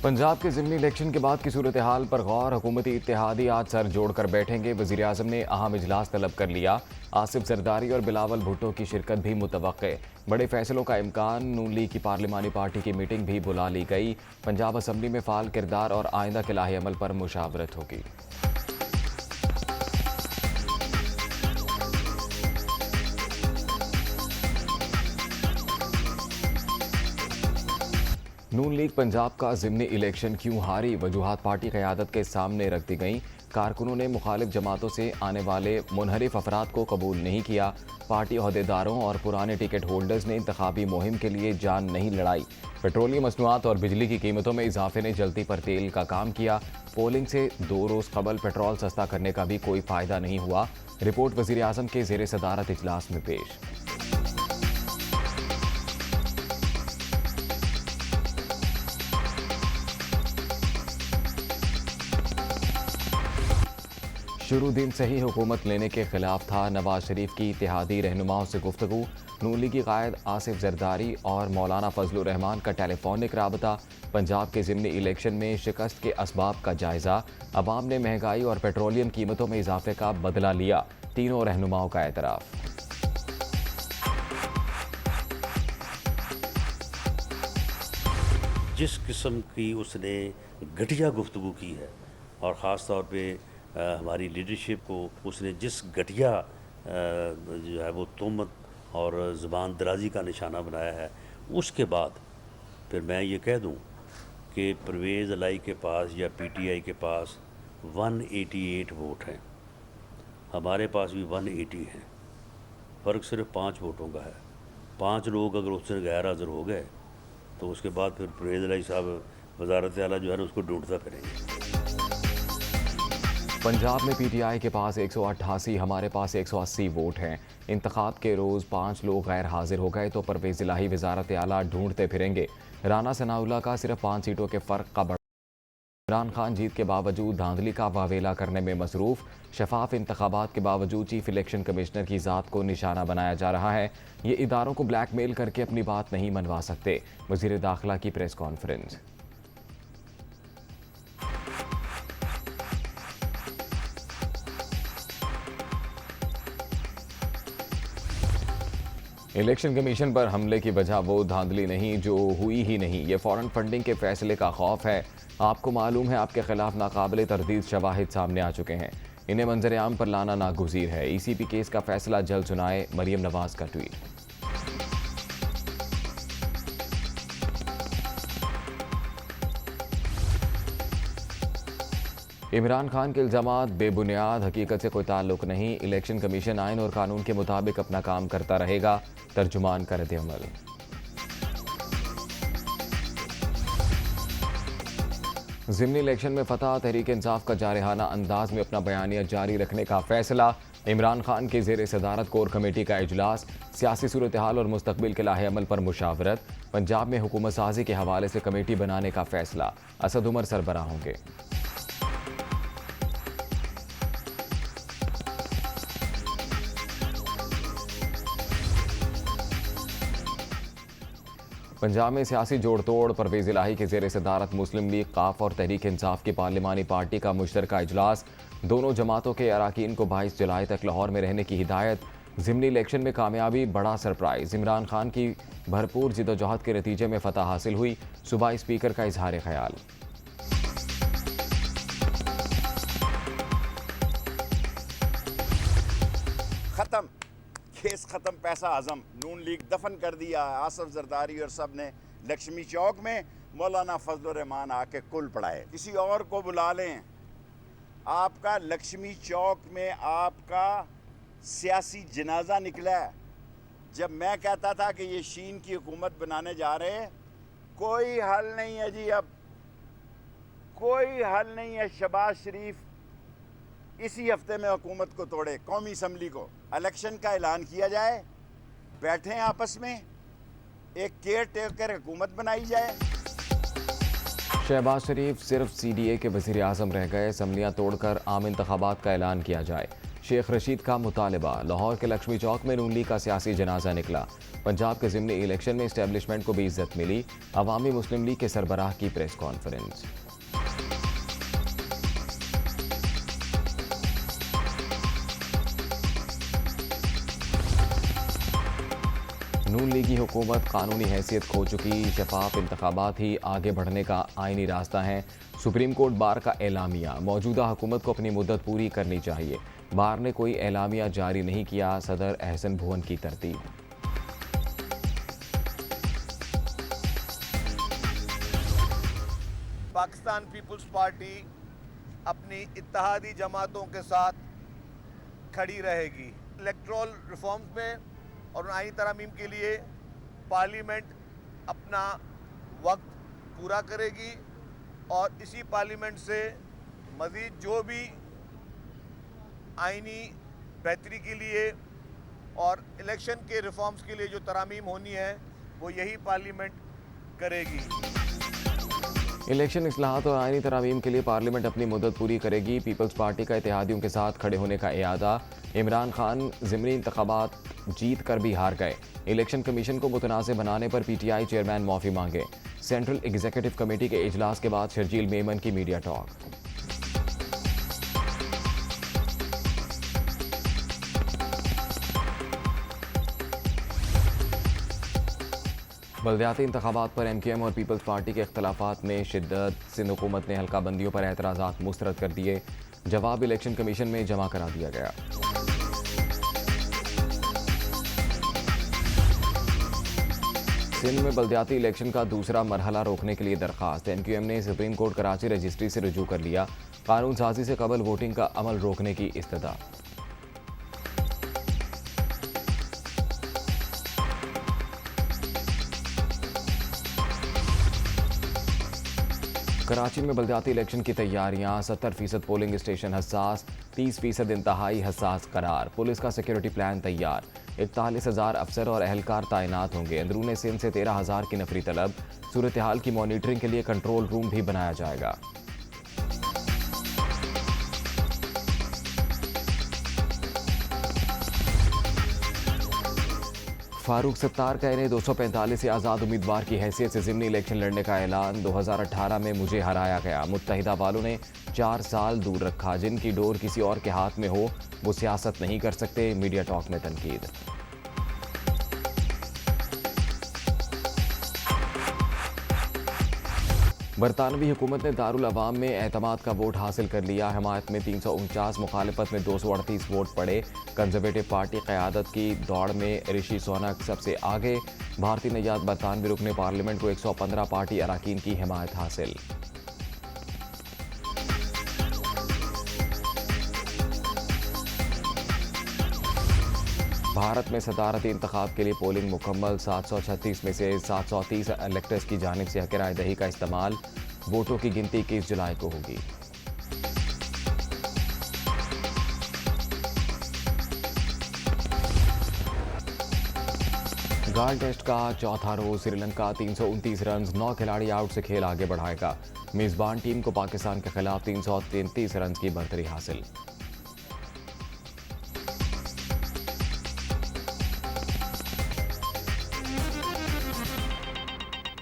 पंजाब के ज़िमनी इलेक्शन के बाद की सूरत हाल पर गौर। हुकूमती इत्तेहादी आज सर जोड़कर बैठेंगे। वज़ीर आज़म ने अहम इजलास तलब कर लिया। आसिफ जरदारी और बिलावल भुट्टो की शिरकत भी मुतवक्के। बड़े फैसलों का इम्कान। नून लीग की पार्लिमानी पार्टी की मीटिंग भी बुला ली गई। पंजाब असम्बली में फ़ाल किरदार और आइंदा के लाहे अमल पर मुशावरत होगी। नून लीग पंजाब का ज़िमनी इलेक्शन क्यों हारी? वजूहात पार्टी क़यादत के सामने रख दी गईं। कारकुनों ने मुखालिफ जमातों से आने वाले मुनहरिफ अफराद को कबूल नहीं किया। पार्टी अहदेदारों और पुराने टिकट होल्डर्स ने इंतखाबी मुहिम के लिए जान नहीं लड़ाई। पेट्रोलियम मसनूआत और बिजली की कीमतों में इजाफे ने जलती पर तेल का काम किया। पोलिंग से 2 रोज़ कबल पेट्रोल सस्ता करने का भी कोई फ़ायदा नहीं हुआ। रिपोर्ट वज़ीर आज़म के ज़ेर सदारत इजलास में पेश। शुरू दिन से ही हुकूमत लेने के खिलाफ था। नवाज शरीफ की इत्तेहादी रहनुमाओं से गुफ्तगू। नून लीगी कायद आसिफ जरदारी और मौलाना फजलुर रहमान का टेलीफोनिक राबता। पंजाब के ज़िमनी इलेक्शन में शिकस्त के असबाब का जायजा। अवाम ने महंगाई और पेट्रोलियम कीमतों में इजाफे का बदला लिया। तीनों रहनुमाओं का एतराफ़। जिस किस्म की उसने घटिया गुफ्तगू की है और ख़ास तौर पे हमारी लीडरशिप को उसने जिस घटिया जो है वो तोहमत और ज़ुबान दराजी का निशाना बनाया है, उसके बाद फिर मैं ये कह दूं कि परवेज़ इलाही के पास या पीटीआई के पास 188 वोट हैं, हमारे पास भी 180 हैं। फ़र्क सिर्फ 5 वोटों का है। 5 लोग अगर उससे गैर हाज़िर हो गए तो उसके बाद फिर परवेज़ इलाही साहब वज़ारत आला जो है ना उसको ढूंढता फिरेंगे। पंजाब में पीटीआई के पास 188, हमारे पास 180 वोट हैं। इंतखाब के रोज़ 5 लोग गैर हाजिर हो गए तो परवेज़ इलाही वज़ारत आला ढूंढते फिरेंगे। राना सनाउल्लाह का सिर्फ 5 सीटों के फ़र्क का बड़ा। इमरान खान जीत के बावजूद धांधली का वावेला करने में मसरूफ़। शफाफ इंतखाबात के बावजूद चीफ इलेक्शन कमिश्नर की ज़ात को निशाना बनाया जा रहा है। ये इदारों को ब्लैकमेल करके अपनी बात नहीं मनवा सकते। वज़ीर दाखिला की प्रेस कॉन्फ्रेंस। इलेक्शन कमीशन पर हमले की वजह वो धांधली नहीं जो हुई ही नहीं, ये फॉरेन फंडिंग के फैसले का खौफ है। आपको मालूम है आपके खिलाफ नाकाबिले तरदीद शवाहिद सामने आ चुके हैं, इन्हें मंजर आम पर लाना नागुज़ीर है। ईसीपी केस का फैसला जल्द सुनाए, मरियम नवाज का ट्वीट। इमरान खान के इल्ज़ामात बेबुनियाद, हकीकत से कोई ताल्लुक नहीं। इलेक्शन कमीशन आइन और कानून के मुताबिक अपना काम करता रहेगा। तर्जुमान कर दे अमल। ज़िमनी इलेक्शन में फतह, तहरीक इंसाफ का जारहाना अंदाज में अपना बयानिया जारी रखने का फैसला। इमरान खान के ज़ेर सदारत कोर कमेटी का इजलास। सियासी सूरत हाल और मुस्तकबिल के लाहे अमल पर मुशावरत। पंजाब में हुकूमत साजी के हवाले से कमेटी बनाने का फैसला। असद उमर सरबराह होंगे। पंजाब में सियासी जोड़ तोड़। परवेज़ इलाही के ज़ेर सदारत मुस्लिम लीग, काफ और तहरीक इंसाफ की पार्लिमानी पार्टी का मुश्तरका इजलास। दोनों जमातों के अरकान को 22 जुलाई तक लाहौर में रहने की हिदायत। ज़िमनी इलेक्शन में कामयाबी, बड़ा सरप्राइज़। इमरान खान की भरपूर जिद्दोजहद के नतीजे में फतह हासिल हुई। सूबाई स्पीकर का इजहार ख्याल। ख़त्म, केस ख़त्म, पैसा आज़म। नून लीग दफन कर दिया। आसिफ जरदारी और सब ने लक्ष्मी चौक में मौलाना फजलुर रहमान आके कुल पढ़ाए। किसी और को बुला लें। आपका लक्ष्मी चौक में आपका सियासी जनाजा निकला है। जब मैं कहता था कि ये शीन की हुकूमत बनाने जा रहे हैं, कोई हल नहीं है जी, अब कोई हल नहीं है। शहबाज शरीफ इसी हफ्ते में हुकूमत को तोड़े, कौमी असम्बली को इलेक्शन का ऐलान किया जाए, बैठें आपस में, एक केयर टेकर हुकूमत बनाई जाए। शहबाज शरीफ सिर्फ CDA के वज़ीर आज़म रह गए। असम्बलियाँ तोड़कर आम इंतखाबात का ऐलान किया जाए। शेख रशीद का मुतालबा। लाहौर के लक्ष्मी चौक में नून लीग का सियासी जनाजा निकला। पंजाब के ज़िमनी इलेक्शन में इस्टेब्लिशमेंट को भी इज्जत मिली। अवामी मुस्लिम लीग के सरबराह की प्रेस कॉन्फ्रेंस। नून लीगी हुकूमत कानूनी हैसियत खो चुकी। शफाफ इंतखाबात ही आगे बढ़ने का आईनी रास्ता है। सुप्रीम कोर्ट बार का एलामिया। मौजूदा हुकूमत को अपनी मुद्दत पूरी करनी चाहिए। बार ने कोई एलामिया जारी नहीं किया। सदर एहसन भुवन की तरतीब। पाकिस्तान पीपल्स पार्टी अपनी इत्तेहादी जमातों के साथ खड़ी रहेगी। इलेक्ट्रल रिफॉर्म्स में और आईनी तरमीम के लिए पार्लियामेंट अपना वक्त पूरा करेगी और इसी पार्लियामेंट से मज़ीद जो भी आईनी बेहतरी के लिए और इलेक्शन के रिफॉर्म्स के लिए जो तरमीम होनी है वो यही पार्लियामेंट करेगी। इलेक्शन इस्लाहात और आईनी तरामीम के लिए पार्लियामेंट अपनी मुद्दत पूरी करेगी। पीपल्स पार्टी का इत्तेहादियों के साथ खड़े होने का इरादा। इमरान खान ज़िमनी इंतखाबात जीत कर भी हार गए। इलेक्शन कमीशन को मुतनाज़ बनाने पर पीटीआई चेयरमैन माफ़ी मांगे। सेंट्रल एग्जीक्यूटिव कमेटी के इजलास के बाद शर्जील मेमन की मीडिया टॉक। बल्दियाती इंतखाबात पर MKM और पीपल्स पार्टी के इख्तलाफात में शिद्दत। सिंध हुकूमत ने हल्का बंदियों पर एतराज़ात मुस्तरद कर दिए। जवाब इलेक्शन कमीशन में जमा करा दिया गया। सिंध में बल्दियाती इलेक्शन का दूसरा मरहला रोकने के लिए दरख्वास्त। MQM ने सुप्रीम कोर्ट कराची रजिस्ट्री से रुजू कर लिया। कानून साजी से कबल वोटिंग का अमल रोकने की इस्तदा। कराची में बल्दियाती इलेक्शन की तैयारियां। 70% पोलिंग स्टेशन हसास, 30% इंतहाई हसास करार। पुलिस का सिक्योरिटी प्लान तैयार। 41,000 अफसर और एहलकार तैनात होंगे। अंदरूनी सिंध से 13,000 की नफरी तलब। सूरत हाल की मॉनिटरिंग के लिए कंट्रोल रूम भी बनाया जाएगा। फारूक सत्तार का इन्हें 245 से आज़ाद उम्मीदवार की हैसियत से ज़िमनी इलेक्शन लड़ने का ऐलान। 2018 में मुझे हराया गया। मुत्तहिदा वालों ने 4 साल दूर रखा। जिनकी डोर किसी और के हाथ में हो वो सियासत नहीं कर सकते। मीडिया टॉक में तनकीद। बरतानवी हुकूमत ने दारुल अवाम में एतमाद का वोट हासिल कर लिया। हमायत में 349, मुखालिफत में 238 वोट पड़े। कंजर्वेटिव पार्टी क़यादत की दौड़ में ऋषि सोनक सबसे आगे। भारतीय नयाद बरतानवी रुकने पार्लियामेंट को 115 पार्टी अरकान की हिमायत हासिल। भारत में सदारती इंतखाब के लिए पोलिंग मुकम्मल। 736 में से 730 इलेक्टर्स की जानिब से हक़ राय दही का इस्तेमाल। वोटों की गिनती 21 जुलाई को होगी। गाल टेस्ट का चौथा रोज श्रीलंका 329 रन, 9 खिलाड़ी आउट से खेल आगे बढ़ाएगा। मेज़बान टीम को पाकिस्तान के खिलाफ 333 रन की बढ़तरी हासिल।